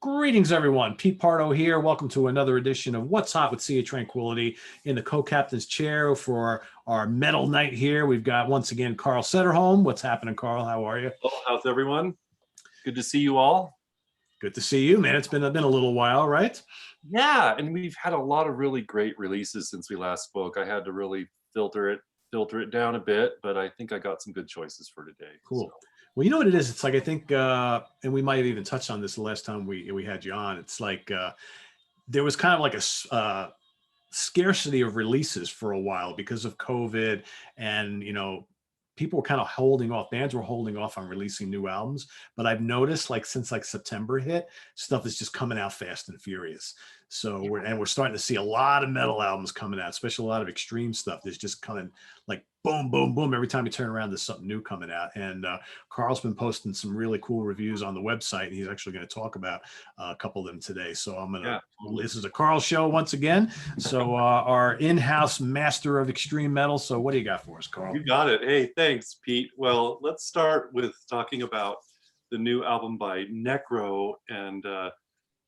Greetings, everyone. Pete Pardo here. Welcome to another edition of What's Hot with Sea of Tranquility. In the co-captain's chair for our metal night here, we've got once again Carl Sederholm. What's happening, Carl? How are you? Well, how's everyone? Good to see you all. Good to see you, man. It's been a little while, right? Yeah, and we've had a lot of really great releases since we last spoke. I had to really filter it down a bit, but I think I got some good choices for today. Cool. So. Well, you know what it is? It's like I think, and we might have even touched on this the last time we had you on. It's like there was kind of like a scarcity of releases for a while because of COVID, and people were kind of holding off. Bands were holding off on releasing new albums, but I've noticed like since like September hit, stuff is just coming out fast and furious. So we're starting to see a lot of metal albums coming out, especially a lot of extreme stuff that's just coming like boom, boom, boom. Every time you turn around, there's something new coming out. And Carl's been posting some really cool reviews on the website, and he's actually going to talk about a couple of them today. So this is a Carl show once again. So our in-house master of extreme metal. So what do you got for us, Carl? You got it. Hey, thanks, Pete. Well, let's start with talking about the new album by Necro, and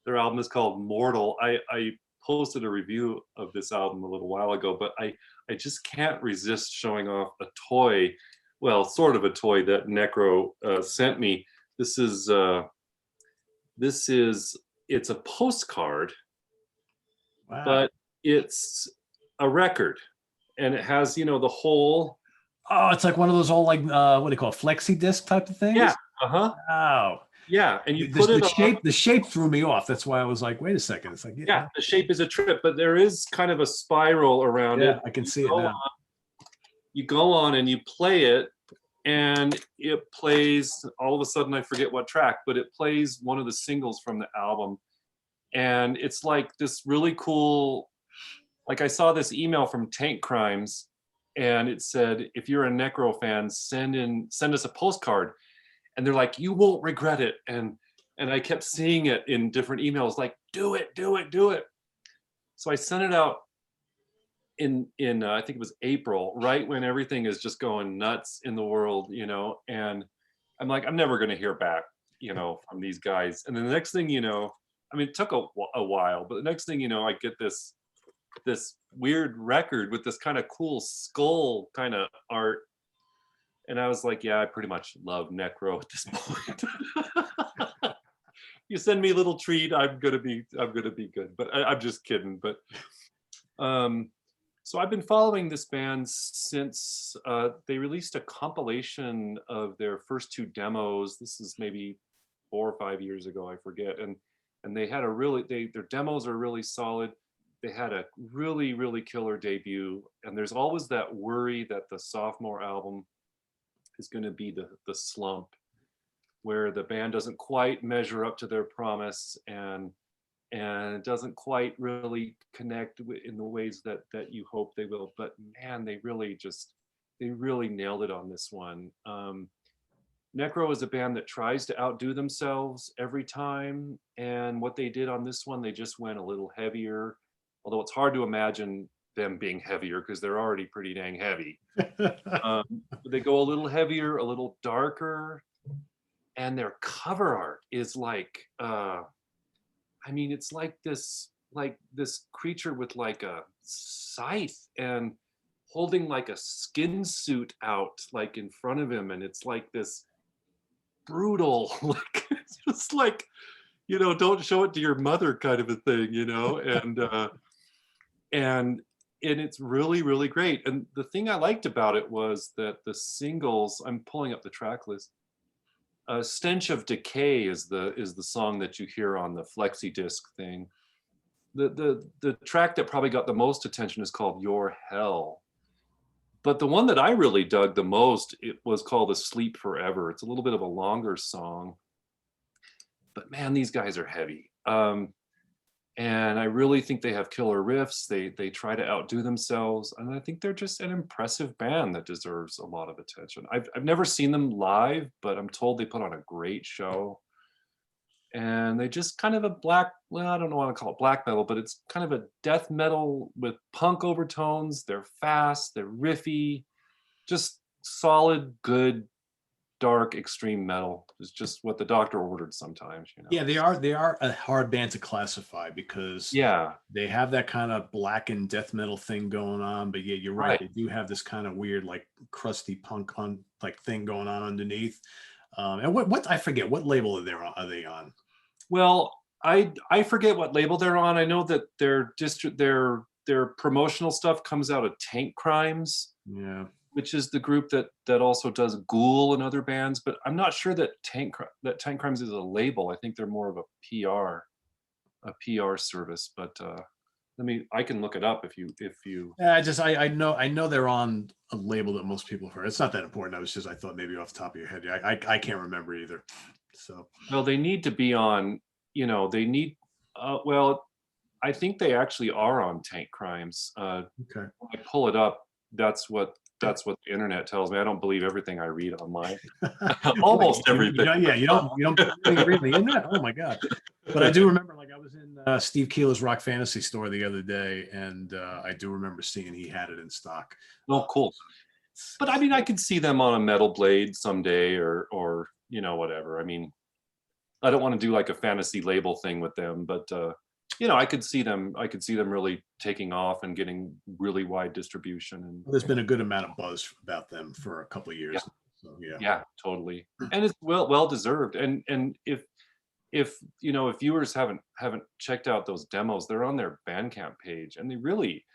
their album is called Mortal. I posted a review of this album a little while ago, but I just can't resist showing off a toy, well, sort of a toy that Necro sent me. It's a postcard, Wow. but it's a record, and it has, the whole. Oh, it's like one of those old, like, what do you call it, flexi disc type of things? Yeah. Uh-huh. Wow. Yeah, and you put it on. The shape threw me off. That's why I was like, wait a second. It's like, yeah, the shape is a trip, but there is kind of a spiral around it. I can see it now. You go on and you play it, and it plays, all of a sudden I forget what track, but it plays one of the singles from the album. And it's like this really cool, like I saw this email from Tank Crimes, and it said, if you're a Necro fan, send us a postcard. And they're like, you won't regret it. And I kept seeing it in different emails, like, do it. So I sent it out in I think it was April, right when everything is just going nuts in the world, and I'm like, I'm never going to hear back, from these guys. And then the next thing it took a while, but the next thing I get this weird record with this kind of cool skull kind of art. And I was like, yeah, I pretty much love Necro at this point. You send me a little treat, I'm gonna be good. But I'm just kidding. But so I've been following this band since they released a compilation of their first two demos. This is maybe 4 or 5 years ago, I forget. And they had their demos are really solid. They had a really, really killer debut. And there's always that worry that the sophomore album is going to be the slump, where the band doesn't quite measure up to their promise and it doesn't quite really connect in the ways that you hope they will. But man, they really nailed it on this one. Necro is a band that tries to outdo themselves every time, and what they did on this one, they just went a little heavier, although it's hard to imagine them being heavier because they're already pretty dang heavy. They go a little heavier, a little darker, and their cover art is like, it's like this creature with like a scythe and holding like a skin suit out like in front of him, and it's like this brutal, like it's just like, don't show it to your mother kind of a thing, and it's really, really great. And the thing I liked about it was that the singles, I'm pulling up the track list. Stench of Decay is the song that you hear on the flexi disc thing. The track that probably got the most attention is called Your Hell. But the one that I really dug the most, it was called Asleep Forever. It's a little bit of a longer song. But man, these guys are heavy. And I really think they have killer riffs. They try to outdo themselves, and I think they're just an impressive band that deserves a lot of attention. I've never seen them live, but I'm told they put on a great show. And they just kind of I don't know what to call it black metal, but it's kind of a death metal with punk overtones. They're fast, they're riffy, just solid, good dark extreme metal. It's just what the doctor ordered sometimes, you know. Yeah, they are a hard band to classify because Yeah, they have that kind of blackened death metal thing going on, but yeah, you're right. right. They do have this kind of weird, like crusty punk on like thing going on underneath. And what I forget what label are they on? Well, I forget what label they're on. I know that their promotional stuff comes out of Tank Crimes, Yeah. which is the group that also does Ghoul and other bands. But I'm not sure that Tank Crimes is a label. I think they're more of a PR service. But I can look it up if you. Yeah, I know they're on a label that most people have heard. It's not that important. I thought maybe off the top of your head. Yeah, I can't remember either. So Well, they need to be on. They need. Well, I think they actually are on Tank Crimes. okay. When I pull it up, that's what the internet tells me. I don't believe everything I read online. Almost everything. You don't read the internet. Oh my god! But I do remember, like I was in Steve Keeler's Rock Fantasy store the other day, and I do remember seeing he had it in stock. Oh, cool. But I mean, I could see them on a Metal Blade someday, or whatever. I mean, I don't want to do like a fantasy label thing with them, but I could see them. I could see them really taking off and getting really wide distribution. And There's been a good amount of buzz about them for a couple of years. Yeah. So yeah. Yeah, totally. And it's well deserved. And if viewers haven't checked out those demos, they're on their Bandcamp page, and they really,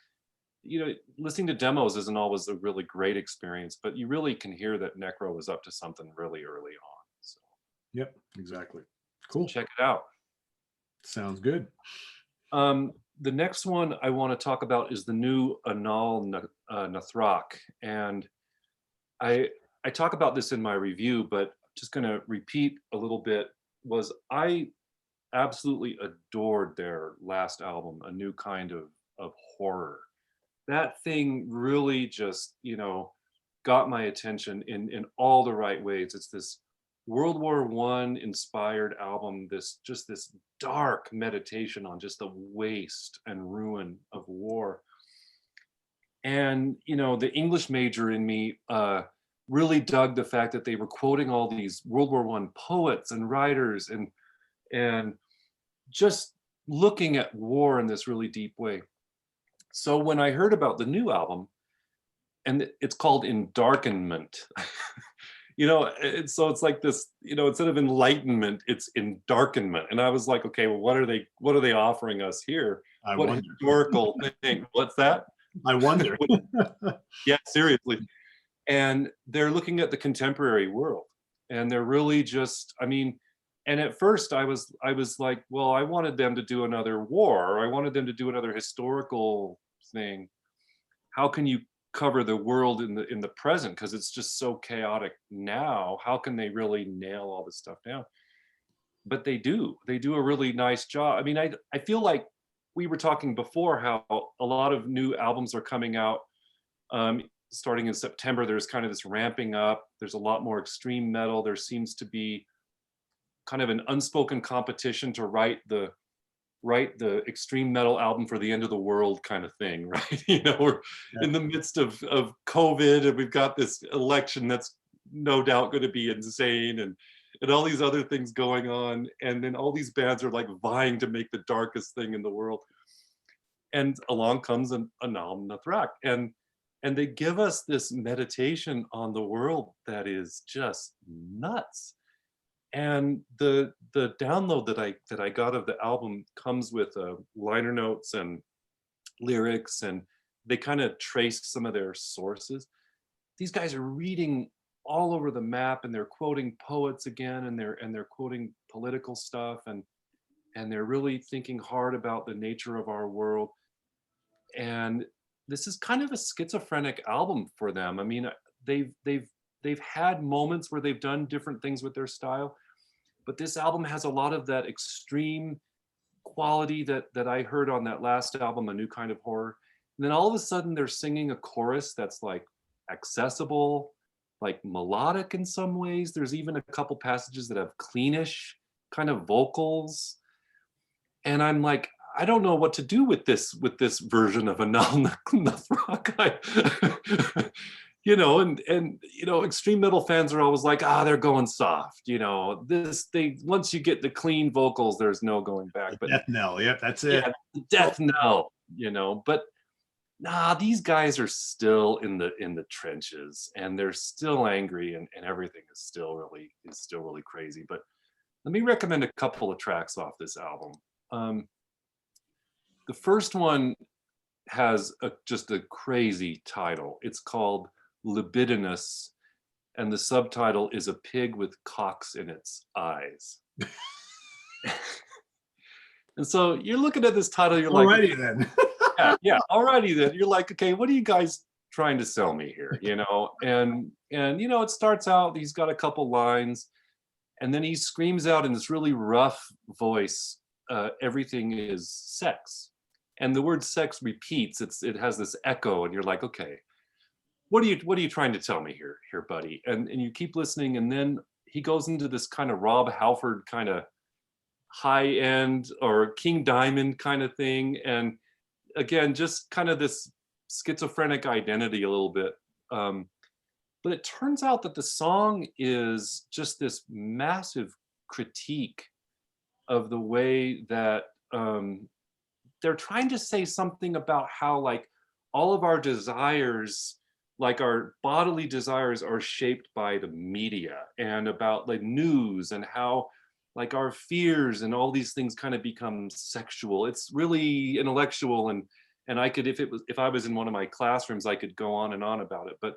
listening to demos isn't always a really great experience, but you really can hear that Necro was up to something really early on. So Yep, exactly. Cool. check it out. Sounds good. The next one I want to talk about is the new Anaal Nathrakh, and I talk about this in my review, but I'm just going to repeat a little bit. I absolutely adored their last album, A New Kind of Horror. That thing really just got my attention in all the right ways. It's this World War I inspired album, this dark meditation on just the waste and ruin of war. And the English major in me really dug the fact that they were quoting all these World War I poets and writers and just looking at war in this really deep way. So when I heard about the new album, and it's called Endarkenment, so it's like this, instead of enlightenment, it's endarkenment. And I was like, okay, well, what are they offering us here? I What wonder. historical thing? What's that? I wonder. Yeah, seriously. And they're looking at the contemporary world, and they're really just, and at first I was like, well, I wanted them to do another war, or I wanted them to do another historical thing. How can you cover the world in the present, because it's just so chaotic now? How can they really nail all this stuff down? But they do a really nice job. I feel like we were talking before how a lot of new albums are coming out starting in September. There's kind of this ramping up. There's a lot more extreme metal. There seems to be kind of an unspoken competition to write the extreme metal album for the end of the world kind of thing, right? We're in the midst of COVID, and we've got this election that's no doubt going to be insane, and all these other things going on, and then all these bands are like vying to make the darkest thing in the world. And along comes an Anaal Nathrakh, and they give us this meditation on the world that is just nuts. And the download that I got of the album comes with liner notes and lyrics, and they kind of trace some of their sources. These guys are reading all over the map, and they're quoting poets again, and they're quoting political stuff, and they're really thinking hard about the nature of our world. And this is kind of a schizophrenic album for them. They've had moments where they've done different things with their style, but this album has a lot of that extreme quality that I heard on that last album, A New Kind of Horror. And then all of a sudden they're singing a chorus that's like accessible, like melodic in some ways. There's even a couple passages that have cleanish kind of vocals. And I'm like, I don't know what to do with this version of Anaal Nathrakh. and extreme metal fans are always like, they're going soft. Once you get the clean vocals, there's no going back. The But death knell. Yep, that's it. yeah, the death knell. But nah, these guys are still in the trenches, and they're still angry, and everything is still really crazy. But let me recommend a couple of tracks off this album. The first one has just a crazy title. It's called Libidinous, and the subtitle is A Pig with Cocks in Its Eyes. And so you're looking at this title, you're like, Alrighty then. alrighty then. You're like, okay, what are you guys trying to sell me here? And it starts out, he's got a couple lines, and then he screams out in this really rough voice, everything is sex. And the word sex repeats, it has this echo, and you're like, okay, what are you trying to tell me here, buddy? And you keep listening, and then he goes into this kind of Rob Halford kind of high end or King Diamond kind of thing. And again, just kind of this schizophrenic identity a little bit. But it turns out that the song is just this massive critique of the way that they're trying to say something about how, like, all of our desires, like our bodily desires, are shaped by the media, and about like news, and how like our fears and all these things kind of become sexual. It's really intellectual, and I could, if I was in one of my classrooms, I could go on and on about it. But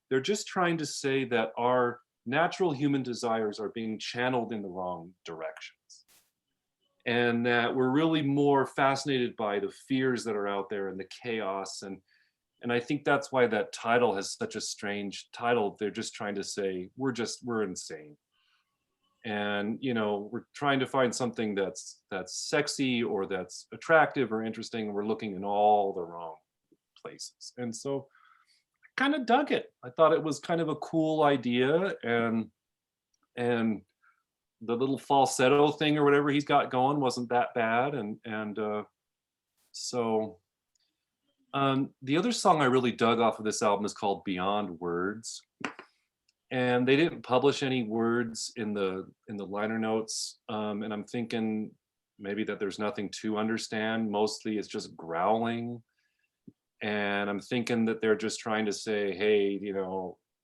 they're just trying to say that our natural human desires are being channeled in the wrong directions, and that we're really more fascinated by the fears that are out there and the chaos. And I think that's why that title has such a strange title. They're just trying to say we're insane, and we're trying to find something that's sexy or that's attractive or interesting, and we're looking in all the wrong places. And so I kind of dug it. I thought it was kind of a cool idea, and the little falsetto thing or whatever he's got going wasn't that bad. So the other song I really dug off of this album is called Beyond Words, and they didn't publish any words in the liner notes, and I'm thinking maybe that there's nothing to understand. Mostly it's just growling, and I'm thinking that they're just trying to say, hey,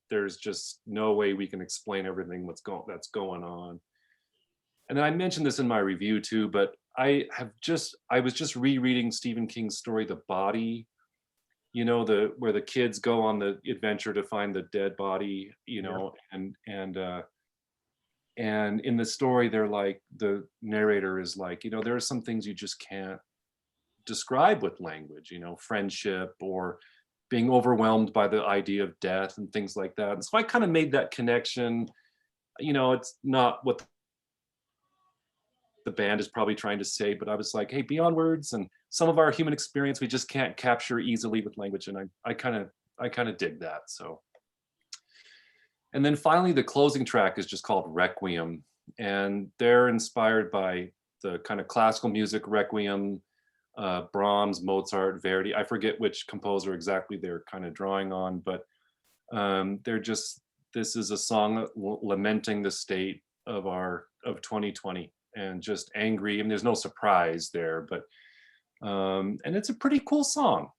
there's just no way we can explain everything that's going on. And I mentioned this in my review too, but I was just rereading Stephen King's story, The Body, where the kids go on the adventure to find the dead body, and in the story, they're like, the narrator is like, there are some things you just can't describe with language, friendship or being overwhelmed by the idea of death and things like that. And so I kind of made that connection. It's not what the band is probably trying to say, but I was like, hey, beyond words and some of our human experience, we just can't capture easily with language. And I kind of dig that. So, and then finally, the closing track is just called Requiem, and they're inspired by the kind of classical music Requiem, Brahms, Mozart, Verdi. I forget which composer exactly they're kind of drawing on, but this is a song lamenting the state of 2020, and just angry. And there's no surprise there, but and it's a pretty cool song.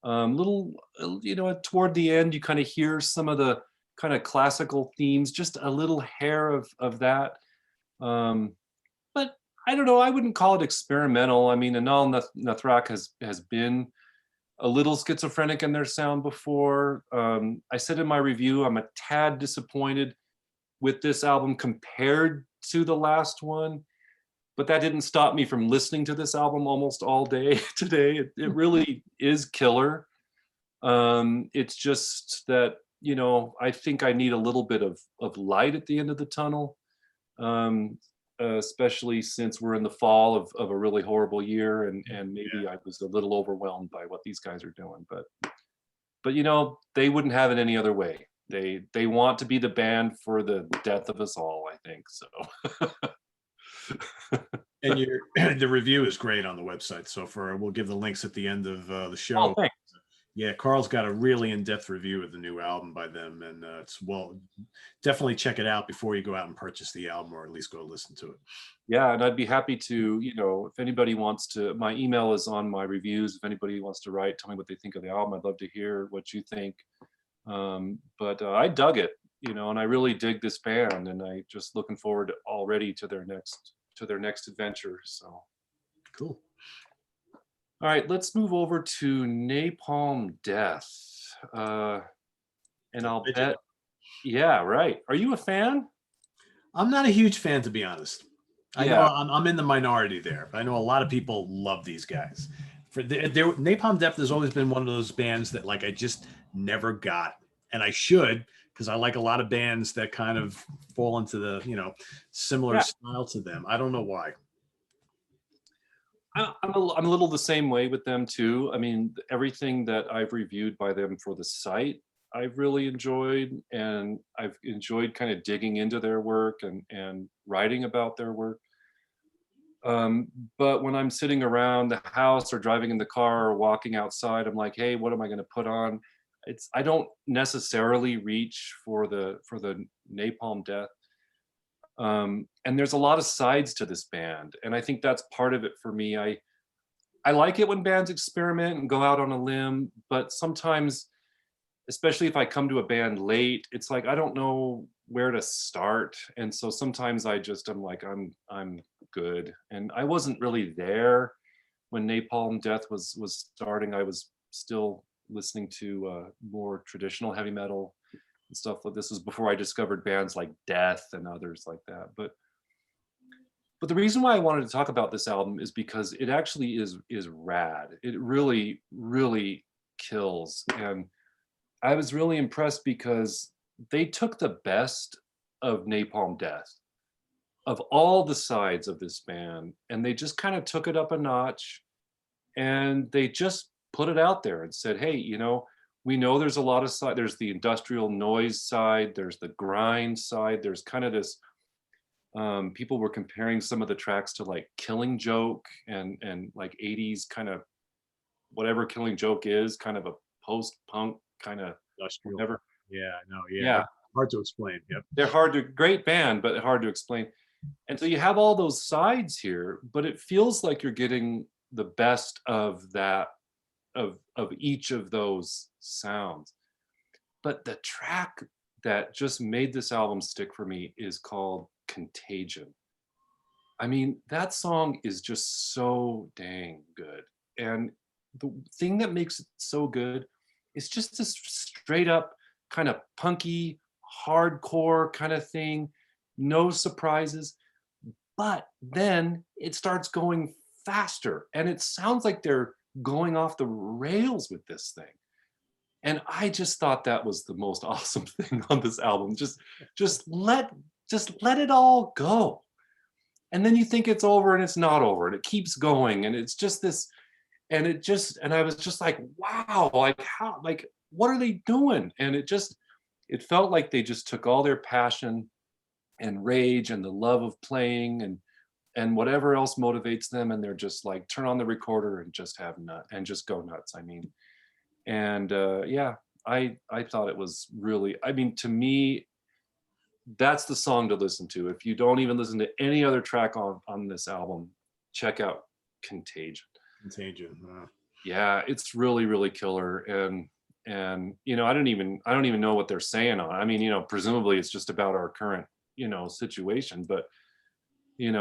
Toward the end, you kind of hear some of the kind of classical themes, just a little hair of that. But I don't know, I wouldn't call it experimental. I mean, Anaal Nathrakh has been a little schizophrenic in their sound before. I said in my review, I'm a tad disappointed with this album compared to the last one, but that didn't stop me from listening to this album almost all day today. It really is killer. It's just that, I think I need a little bit of light at the end of the tunnel, especially since we're in the fall of a really horrible year, and maybe I was a little overwhelmed by what these guys are doing. But they wouldn't have it any other way. They want to be the band for the death of us all, I think so. And the review is great on the website. So we'll give the links at the end of the show. Oh, thanks. Yeah, Carl's got a really in-depth review of the new album by them, and definitely check it out before you go out and purchase the album, or at least go listen to it. Yeah, and I'd be happy to, if anybody wants to, my email is on my reviews. If anybody wants to write, tell me what they think of the album. I'd love to hear what you think. But I dug it, and I really dig this band, and I just looking forward already to their next adventure. So, Cool. all right, let's move over to Napalm Death. And I'll bet, yeah, right. Are you a fan? I'm not a huge fan, to be honest. I know Yeah. I'm in the minority there, but I know a lot of people love these guys. Napalm Death has always been one of those bands that like I just never got, and I should, because I like a lot of bands that kind of fall into the similar Yeah. style to them. I don't know why. I'm a little the same way with them too. I mean, everything that I've reviewed by them for the site, I've really enjoyed, and I've enjoyed kind of digging into their work and writing about their work. But when I'm sitting around the house or driving in the car or walking outside, I'm like, hey, what am I going to put on? I don't necessarily reach for the Napalm Death. And there's a lot of sides to this band, and I think that's part of it for me. I like it when bands experiment and go out on a limb, but sometimes, especially if I come to a band late, it's like I don't know where to start, and so sometimes I'm like I'm good. And I wasn't really there when Napalm Death was starting. I was still listening to more traditional heavy metal and stuff. Like this was before I discovered bands like Death and others like that. But the reason why I wanted to talk about this album is because it actually is rad. It really, really kills. And I was really impressed because they took the best of Napalm Death, of all the sides of this band, and they just kind of took it up a notch, and they just put it out there and said, hey, we know there's a lot of side. There's the industrial noise side, there's the grind side, there's kind of this, people were comparing some of the tracks to like Killing Joke and like 80s kind of whatever Killing Joke is, kind of a post-punk kind of Industrial. whatever. Yeah, no, yeah. Yeah. Hard to explain. Yep. They're great band, but hard to explain. And so you have all those sides here, but it feels like you're getting the best of that, of each of those sounds. But the track that just made this album stick for me is called Contagion. I mean, that song is just so dang good. And the thing that makes it so good is just this straight up kind of punky, hardcore kind of thing, no surprises. But then it starts going faster, and it sounds like they're going off the rails with this thing. And I just thought that was the most awesome thing on this album. Just let it all go. And then you think it's over, and it's not over, and it keeps going, and it's just this, and I was just like, wow, like how, like what are they doing? And it felt like they just took all their passion and rage and the love of playing and whatever else motivates them, and they're just like turn on the recorder and just have nut and just go nuts. I mean, and yeah, I thought it was really, I mean, to me, that's the song to listen to. If you don't even listen to any other track on this album, check out Contagion. Yeah, it's really, really killer. And I don't even know what they're saying on. I mean, presumably it's just about our current, situation. But there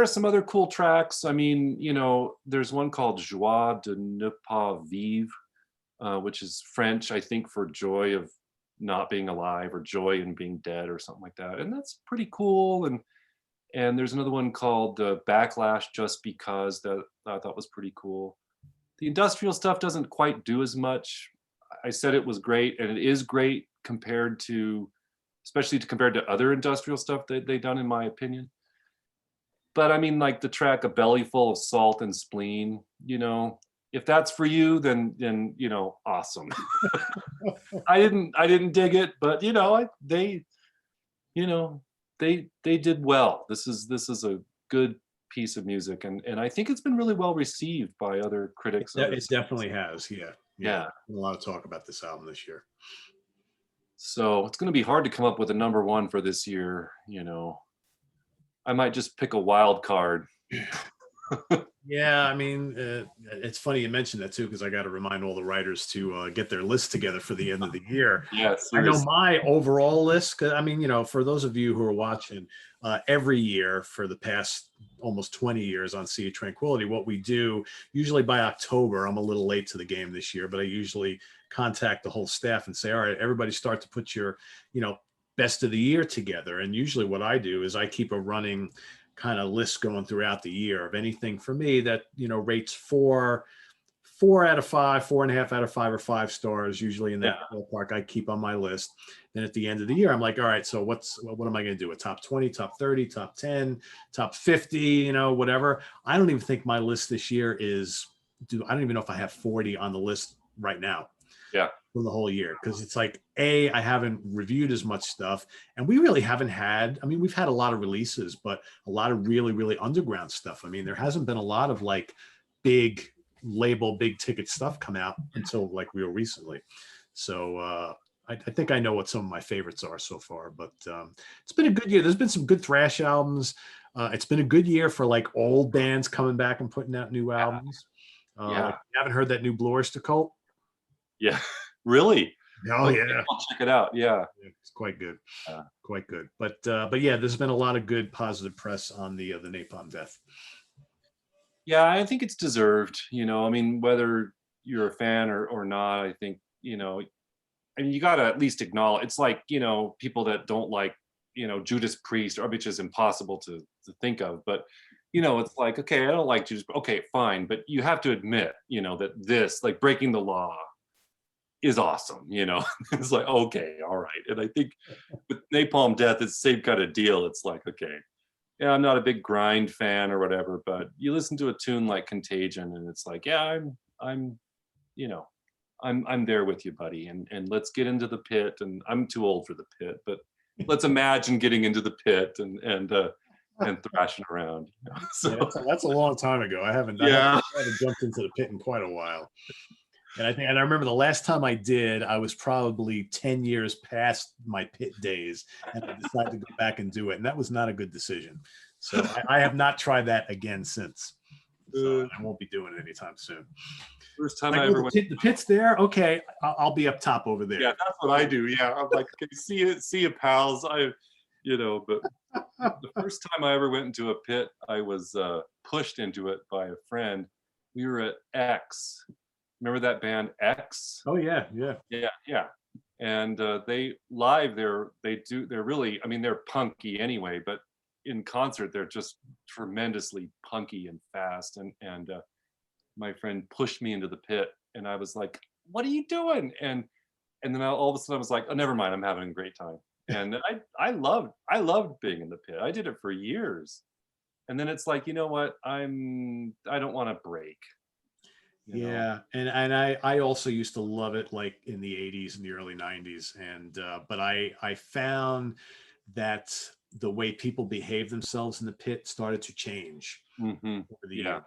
are some other cool tracks. I mean, there's one called Joie de ne pas vivre, which is French, I think, for joy of not being alive, or joy in being dead, or something like that. And that's pretty cool. And there's another one called Backlash Just Because, that I thought was pretty cool. The industrial stuff doesn't quite do as much. I said it was great, and it is great especially compared to other industrial stuff that they've done, in my opinion. But I mean, like the track A Belly Full of Salt and Spleen, if that's for you, then awesome. I didn't dig it, but they did well. This is a good piece of music, and I think it's been really well received by other critics. Other It definitely has. Yeah. Yeah. yeah. A lot of talk about this album this year. So it's going to be hard to come up with a number one for this year. I might just pick a wild card. Yeah, I mean, it's funny you mentioned that too, because I got to remind all the writers to get their list together for the end of the year. Yeah, I know seriously. my overall list, 'cause, I mean, for those of you who are watching, every year for the past almost 20 years on Sea of Tranquility, what we do, usually by October, I'm a little late to the game this year, but I usually contact the whole staff and say, all right, everybody start to put your, best of the year together. And usually what I do is I keep a running kind of list going throughout the year of anything for me that rates 4 out of 5, 4.5 out of 5, or 5 stars, usually in that ballpark. I keep on my list. Then at the end of the year, I'm like, all right, so what am I going to do? A top 20, top 30, top 10, top 50, whatever. I don't even think my list this year I don't even know if I have 40 on the list right now. Yeah. For the whole year, because it's like, I haven't reviewed as much stuff, and we really haven't had, I mean, we've had a lot of releases, but a lot of really, really underground stuff. I mean, there hasn't been a lot of like big label, big ticket stuff come out until like real recently. So I think I know what some of my favorites are so far, but it's been a good year. There's been some good thrash albums. It's been a good year for like old bands coming back and putting out new albums. Like, you haven't heard that new Blue Oyster Cult? Yeah. Really? Oh Okay, yeah. I'll check it out. Yeah. It's quite good. Yeah. Quite good. But yeah, there's been a lot of good positive press on the Napalm Death. Yeah, I think it's deserved. I mean, whether you're a fan or not, I think, I mean, you got to at least acknowledge. It's like, people that don't like, Judas Priest, which is impossible to think of. But, it's like, okay, I don't like Judas. Okay, fine. But you have to admit, that this, like Breaking the Law, is awesome. It's like, okay, all right. And I think with Napalm Death, it's the same kind of deal. It's like, okay, yeah, I'm not a big grind fan or whatever, but you listen to a tune like Contagion and it's like, yeah, I'm I'm there with you, buddy. And let's get into the pit. And I'm too old for the pit, but let's imagine getting into the pit and thrashing around. So Yeah, that's a long time ago. I haven't jumped into the pit in quite a while. And I remember the last time I did, I was probably 10 years past my pit days, and I decided to go back and do it. And that was not a good decision. So I have not tried that again since. So I won't be doing it anytime soon. First time Like, I ever went. the pit's there. Okay, I'll be up top over there. Yeah, that's what I do. Yeah, I'm like, okay, see you, pals. But the first time I ever went into a pit, I was pushed into it by a friend. We were at X. Remember that band X? Oh yeah. Yeah. And they're really, I mean, they're punky anyway, but in concert they're just tremendously punky and fast. And my friend pushed me into the pit, and I was like, "What are you doing?" And then all of a sudden I was like, "Oh, never mind, I'm having a great time." And I loved being in the pit. I did it for years. And then it's like, you know what? I don't want to break. Yeah, and I also used to love it, like in the 80s and the early 90s, and but I found that the way people behave themselves in the pit started to change over the year,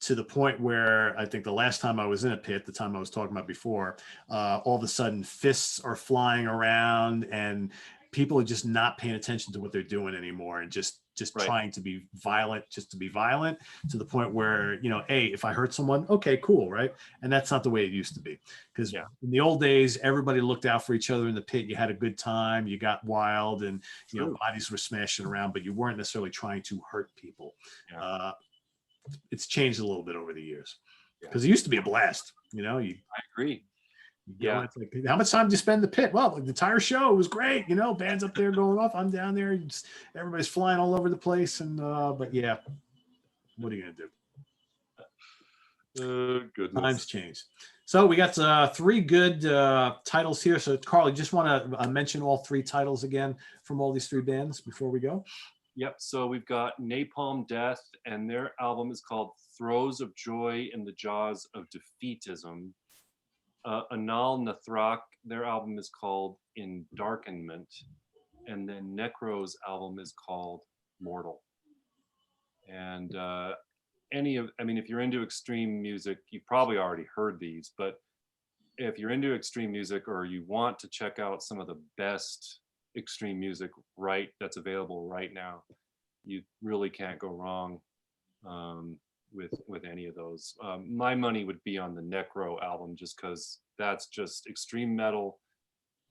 to the point where I think the last time I was in a pit, the time I was talking about before, all of a sudden fists are flying around and people are just not paying attention to what they're doing anymore, and just trying to be violent, just to be violent, to the point where, hey, if I hurt someone, okay, cool, right? And that's not the way it used to be. Because in the old days, everybody looked out for each other in the pit. You had a good time, you got wild, and bodies were smashing around, but you weren't necessarily trying to hurt people. It's changed a little bit over the years, because it used to be a blast. I agree. Yeah. Like, how much time did you spend in the pit? Well, the entire show was great. Bands up there going off. I'm down there. Everybody's flying all over the place. And but yeah, what are you gonna do? Goodness. Times change. So we got 3 good titles here. So Carl, you just want to mention all 3 titles again from all these 3 bands before we go? Yep. So we've got Napalm Death, and their album is called Throes of Joy in the Jaws of Defeatism. Anaal Nathrakh, their album is called Endarkenment, and then Necro's album is called Mortal. And And I mean, if you're into extreme music, you probably already heard these, but if you're into extreme music or you want to check out some of the best extreme music that's available right now, you really can't go wrong with any of those. My money would be on the Necro album, just because that's just extreme metal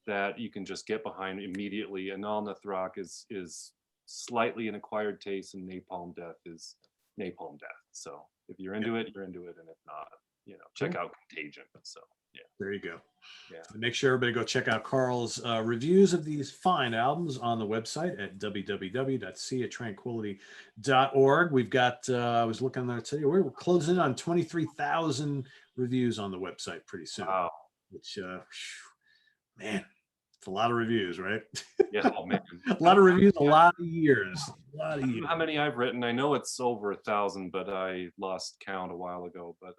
that you can just get behind immediately. Anaal Nathrakh is slightly an acquired taste, and Napalm Death is Napalm Death. So if you're into it, you're into it, and if not, check out Contagion. So yeah, there you go. yeah. So make sure everybody go check out Carl's reviews of these fine albums on the website at www.seatranquility.org. We've got, I was looking there today, we're closing in on 23,000 reviews on the website pretty soon. Wow. Which, man, it's a lot of reviews, right? Yeah, oh man. A lot of reviews, a lot of years. I don't know how many I've written. I know it's over 1,000, but I lost count a while ago. But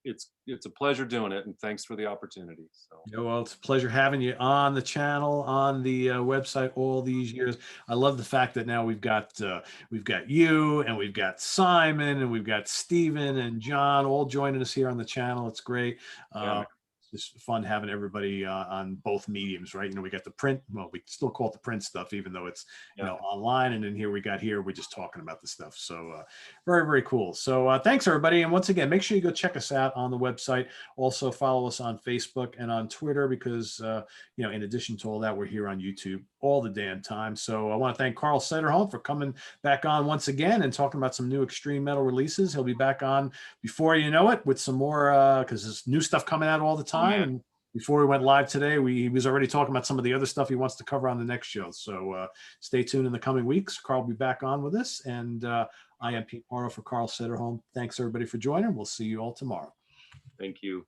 it's a pleasure doing it, and thanks for the opportunity. So well, it's a pleasure having you on the channel, on the website all these years. I love the fact that now we've got you, and we've got Simon, and we've got Stephen and John all joining us here on the channel. It's great. It's fun having everybody on both mediums, right? We got the print, well, we still call it the print stuff, even though it's online, and then we're just talking about the stuff. So very, very cool. So thanks everybody, and once again, make sure you go check us out on the website. Also follow us on Facebook and on Twitter, because in addition to all that, we're here on YouTube all the damn time. So I want to thank Carl Sederholm for coming back on once again and talking about some new extreme metal releases. He'll be back on before you know it with some more, because there's new stuff coming out all the time. And before we went live today, he was already talking about some of the other stuff he wants to cover on the next show. So stay tuned in the coming weeks. Carl will be back on with us. And I am Pete Pardo for Carl Sederholm. Thanks everybody for joining. We'll see you all tomorrow. Thank you.